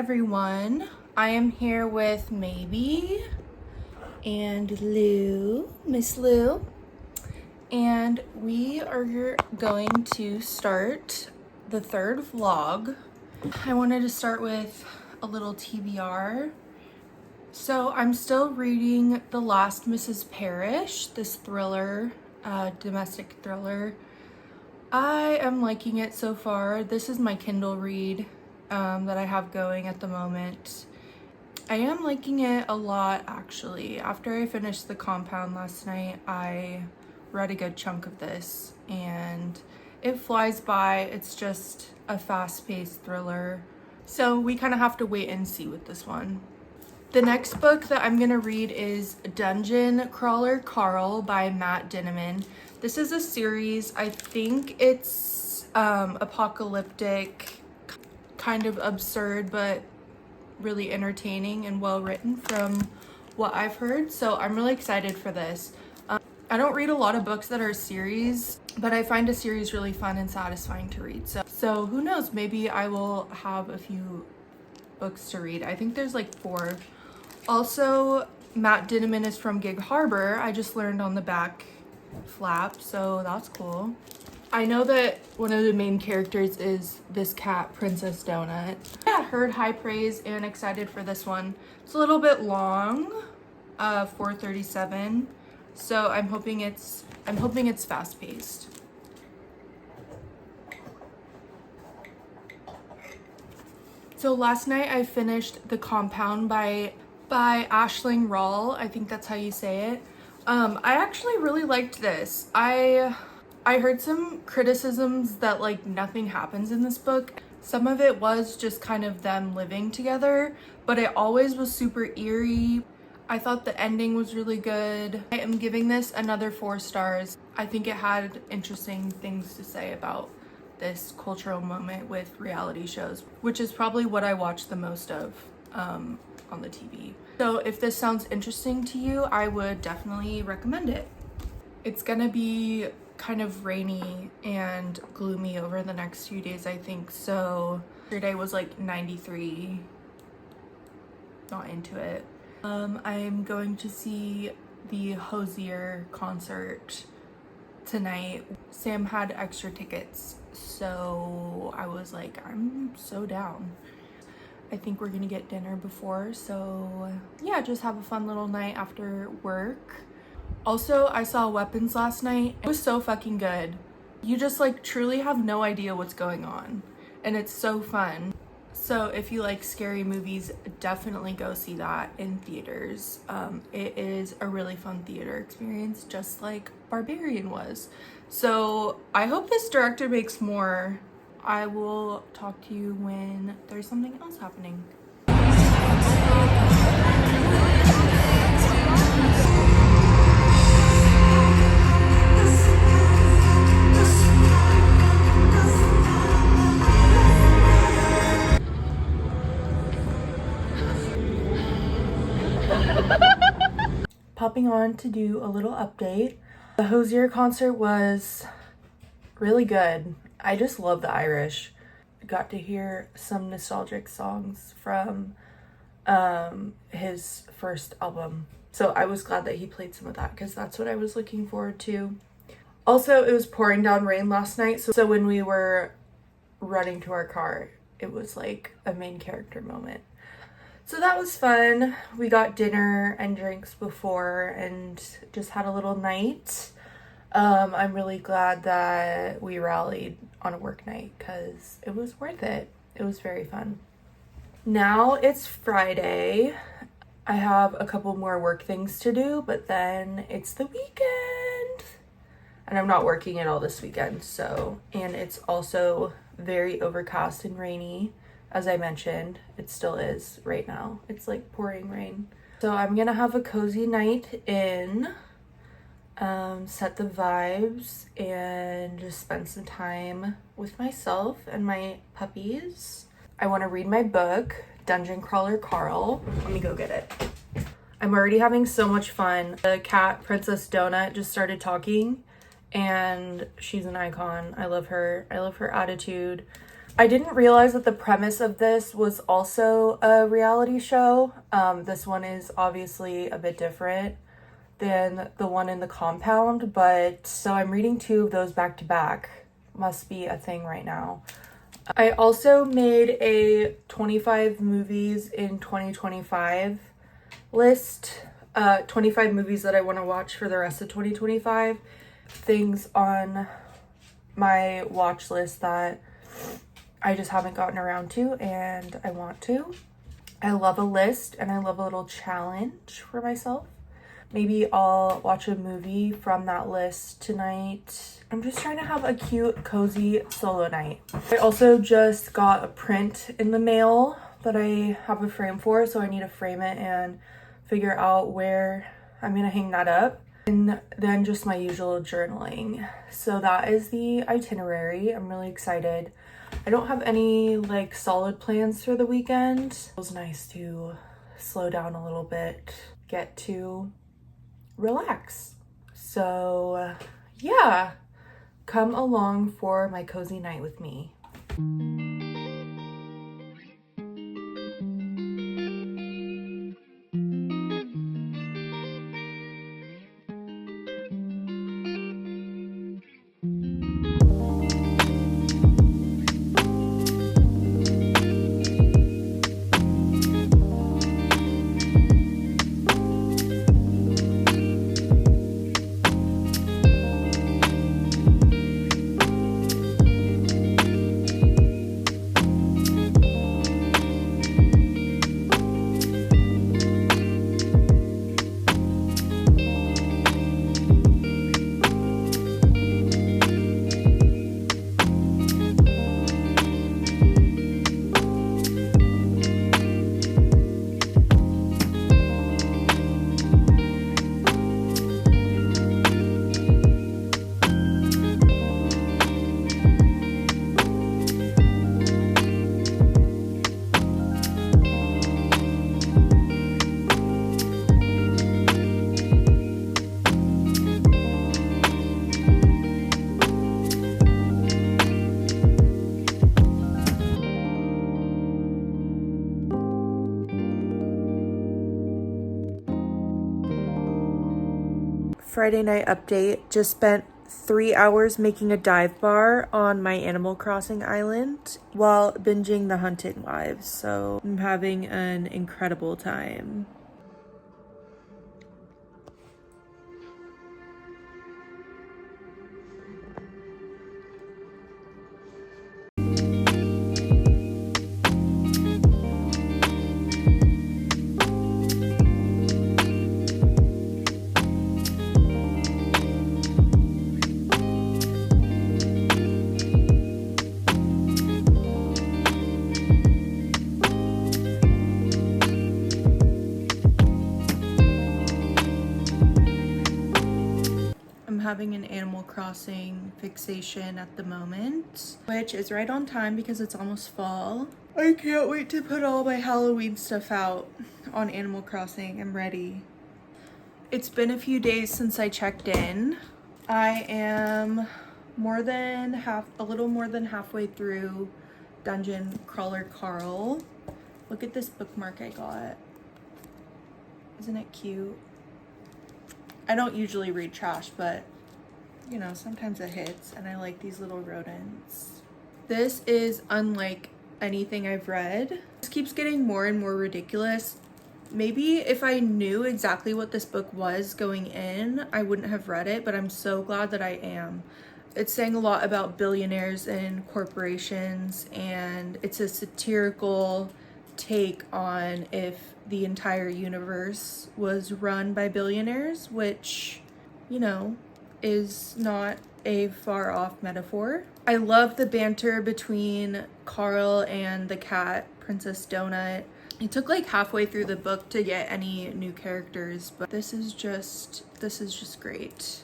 everyone. I am here with Maybe and Lou, Miss Lou, and we are going to start the third vlog. I wanted to start with a little TBR. So I'm still reading The Last Mrs. Parrish, this thriller, domestic thriller. I am liking it so far. This is my Kindle read that I have going at the moment. I am liking it a lot, actually. After I finished The Compound last night, I read a good chunk of this and it flies by. It's just a fast-paced thriller. So we kind of have to wait and see with this one. The next book that I'm gonna read is Dungeon Crawler Carl by Matt Dinniman. This is a series. I think it's apocalyptic, kind of absurd, but really entertaining and well written from what I've heard. So I'm really excited for this. I don't read a lot of books that are series, but I find a series really fun and satisfying to read. So who knows, maybe I will have a few books to read. I think there's like 4. Also, Matt Dinniman is from Gig Harbor. I just learned on the back flap, so that's cool. I know that one of the main characters is this cat, Princess Donut. Yeah, heard high praise and excited for this one. It's a little bit long, 437. So I'm hoping it's fast paced. So last night I finished The Compound by Aisling Rawle. I think that's how you say it. I actually really liked this. I heard some criticisms that like nothing happens in this book. Some of it was just kind of them living together, but it always was super eerie. I thought the ending was really good. I am giving this another 4 stars. I think it had interesting things to say about this cultural moment with reality shows, which is probably what I watch the most of on the TV. So if this sounds interesting to you, I would definitely recommend it. It's gonna be kind of rainy and gloomy over the next few days, I think. So yesterday was like 93. Not into it. I'm going to see the Hozier concert tonight. Sam had extra tickets, so I was like, I'm so down. I think we're gonna get dinner before, so yeah, just have a fun little night after work. Also, I saw Weapons last night. It was so fucking good. You just like truly have no idea what's going on, and it's so fun. So if you like scary movies, definitely go see that in theaters. It is a really fun theater experience, just like Barbarian was. So I hope this director makes more. I will talk to you when there's something else happening. Popping on to do a little update. The Hozier concert was really good. I just love the Irish. Got to hear some nostalgic songs from his first album. So I was glad that he played some of that because that's what I was looking forward to. Also, it was pouring down rain last night. So when we were running to our car, it was like a main character moment. So that was fun. We got dinner and drinks before and just had a little night. I'm really glad that we rallied on a work night because it was worth it. It was very fun. Now it's Friday. I have a couple more work things to do, but then it's the weekend. And I'm not working at all this weekend, so, and it's also very overcast and rainy. As I mentioned, it still is right now. It's like pouring rain. So I'm gonna have a cozy night in, set the vibes, and just spend some time with myself and my puppies. I want to read my book, Dungeon Crawler Carl. Let me go get it. I'm already having so much fun. The cat, Princess Donut, just started talking, and she's an icon. I love her. I love her attitude. I didn't realize that the premise of this was also a reality show. This one is obviously a bit different than the one in the compound, but so I'm reading 2 of those back to back. Must be a thing right now. I also made a 25 movies in 2025 list. 25 movies that I want to watch for the rest of 2025. Things on my watch list that I just haven't gotten around to and I want to. I love a list and I love a little challenge for myself. Maybe I'll watch a movie from that list tonight. I'm just trying to have a cute, cozy solo night. I also just got a print in the mail that I have a frame for, so I need to frame it and figure out where I'm gonna hang that up. And then just my usual journaling. So that is the itinerary. I'm really excited. I don't have any like solid plans for the weekend. It was nice to slow down a little bit, get to relax. So yeah, come along for my cozy night with me. Friday night update. Just spent 3 hours making a dive bar on my Animal Crossing island while binging The Hunting Wives. So I'm having an incredible time. Having an Animal Crossing fixation at the moment, which is right on time because it's almost fall. I can't wait to put all my Halloween stuff out on Animal Crossing. I'm ready. It's been a few days since I checked in. I am a little more than halfway through Dungeon Crawler Carl. Look at this bookmark I got. Isn't it cute? I don't usually read trash, but you know, sometimes it hits, and I like these little rodents. This is unlike anything I've read. This keeps getting more and more ridiculous. Maybe if I knew exactly what this book was going in, I wouldn't have read it, but I'm so glad that I am. It's saying a lot about billionaires and corporations, and it's a satirical take on if the entire universe was run by billionaires, which, you know, is not a far off metaphor. I love the banter between Carl and the cat, Princess Donut. It took like halfway through the book to get any new characters, but this is just great.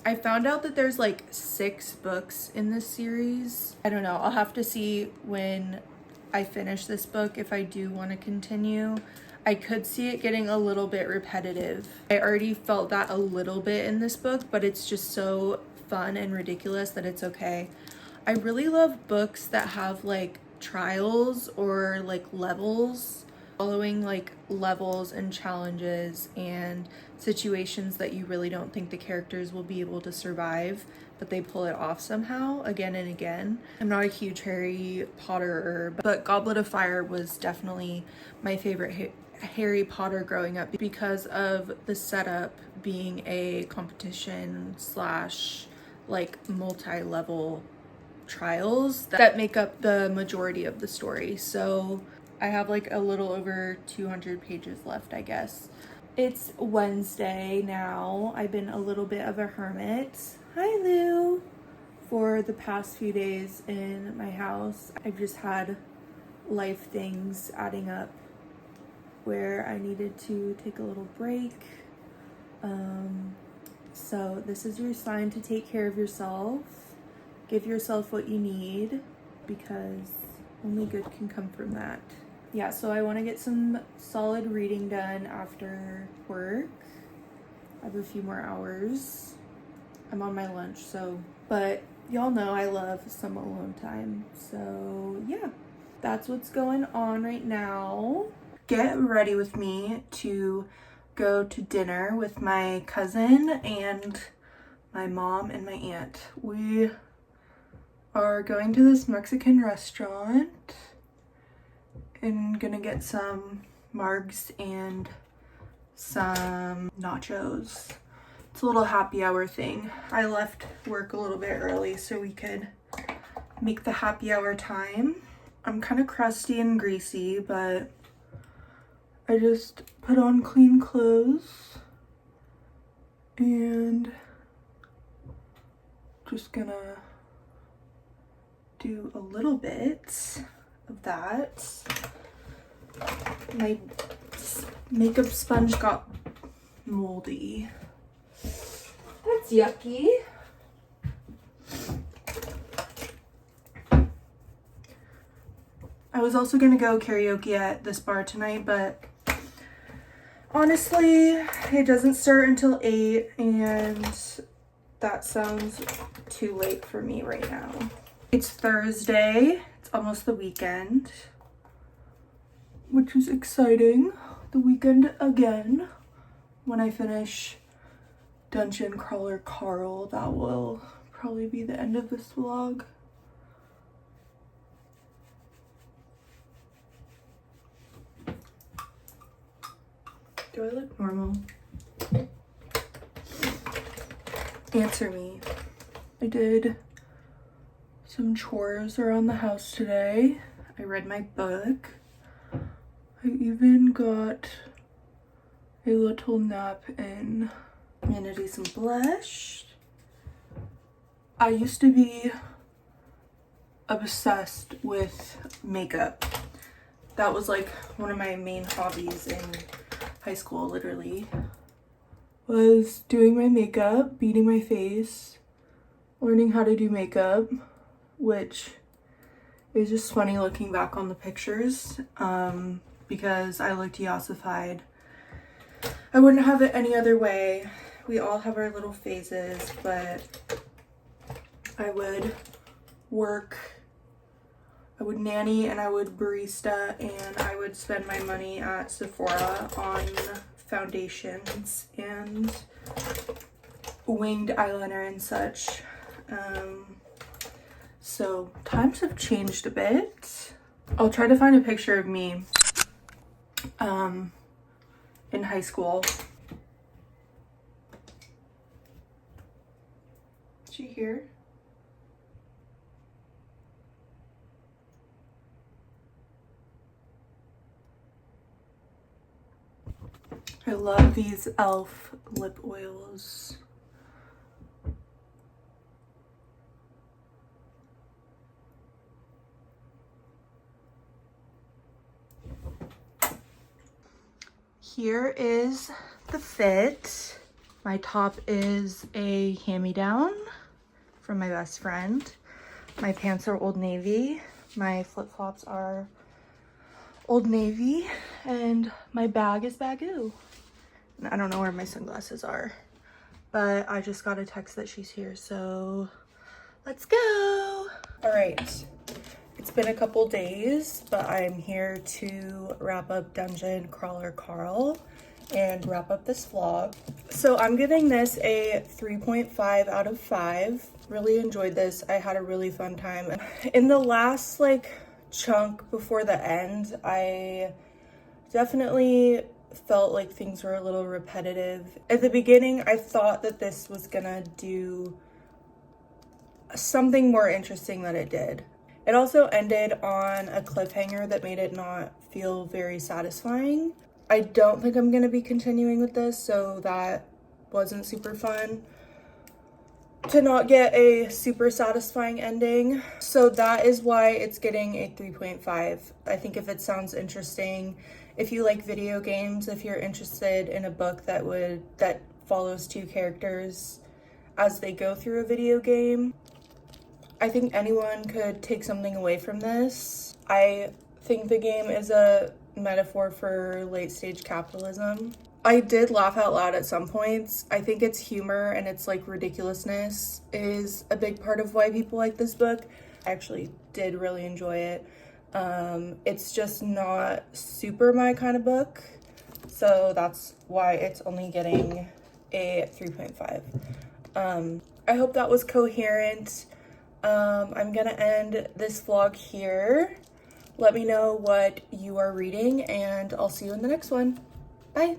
I found out that there's like 6 books in this series. I don't know, I'll have to see when I finish this book if I do want to continue. I could see it getting a little bit repetitive. I already felt that a little bit in this book, but it's just so fun and ridiculous that it's okay. I really love books that have like trials or like levels, following like levels and challenges and situations that you really don't think the characters will be able to survive, but they pull it off somehow again and again. I'm not a huge Harry Potter, but Goblet of Fire was definitely my favorite Harry Potter growing up because of the setup being a competition slash like multi-level trials that make up the majority of the story. So I have like a little over 200 pages left, I guess. It's Wednesday now. I've been a little bit of a hermit. Hi, Lou. For the past few days in my house, I've just had life things adding up where I needed to take a little break. So this is your sign to take care of yourself. Give yourself what you need, because only good can come from that. Yeah, so I want to get some solid reading done after work. I have a few more hours. I'm on my lunch, so, but y'all know I love some alone time. So yeah, that's what's going on right now. Get ready with me to go to dinner with my cousin and my mom and my aunt. We are going to this Mexican restaurant and gonna get some margs and some nachos. It's a little happy hour thing. I left work a little bit early so we could make the happy hour time. I'm kind of crusty and greasy, but I just put on clean clothes and just gonna do a little bit of that. My makeup sponge got moldy. That's yucky. I was also gonna go karaoke at this bar tonight, but honestly, it doesn't start until 8 and that sounds too late for me right now. It's Thursday, it's almost the weekend, which is exciting. The weekend again. When I finish Dungeon Crawler Carl, that will probably be the end of this vlog. Do I look normal? Answer me. I did some chores around the house today. I read my book. I even got a little nap in. I'm gonna do some blush. I used to be obsessed with makeup. That was like one of my main hobbies in high school, literally, was doing my makeup, beating my face, learning how to do makeup, which is just funny looking back on the pictures, because I looked yassified. I wouldn't have it any other way. We all have our little phases, but I would work, I would nanny, and I would barista, and I would spend my money at Sephora on foundations and winged eyeliner and such. So times have changed a bit. I'll try to find a picture of me in high school. Is she here? I love these e.l.f. lip oils. Here is the fit. My top is a hand-me-down from my best friend. My pants are Old Navy. My flip-flops are Old Navy. And my bag is Bagoo. I don't know where my sunglasses are, but I just got a text that she's here, so let's go. All right, it's been a couple days, but I'm here to wrap up Dungeon Crawler Carl and wrap up this vlog. So I'm giving this a 3.5 out of 5. Really enjoyed this. I had a really fun time. In the last chunk before the end, I definitely felt like things were a little repetitive. At the beginning, I thought that this was gonna do something more interesting than it did. It also ended on a cliffhanger that made it not feel very satisfying. I don't think I'm gonna be continuing with this, so that wasn't super fun to not get a super satisfying ending. So that is why it's getting a 3.5. I think if it sounds interesting, if you like video games, if you're interested in a book that follows two characters as they go through a video game, I think anyone could take something away from this. I think the game is a metaphor for late stage capitalism. I did laugh out loud at some points. I think its humor and its ridiculousness is a big part of why people like this book. I actually did really enjoy it. It's just not super my kind of book, so that's why it's only getting a 3.5. I hope that was coherent. I'm gonna end this vlog here. Let me know what you are reading, and I'll see you in the next one. Bye.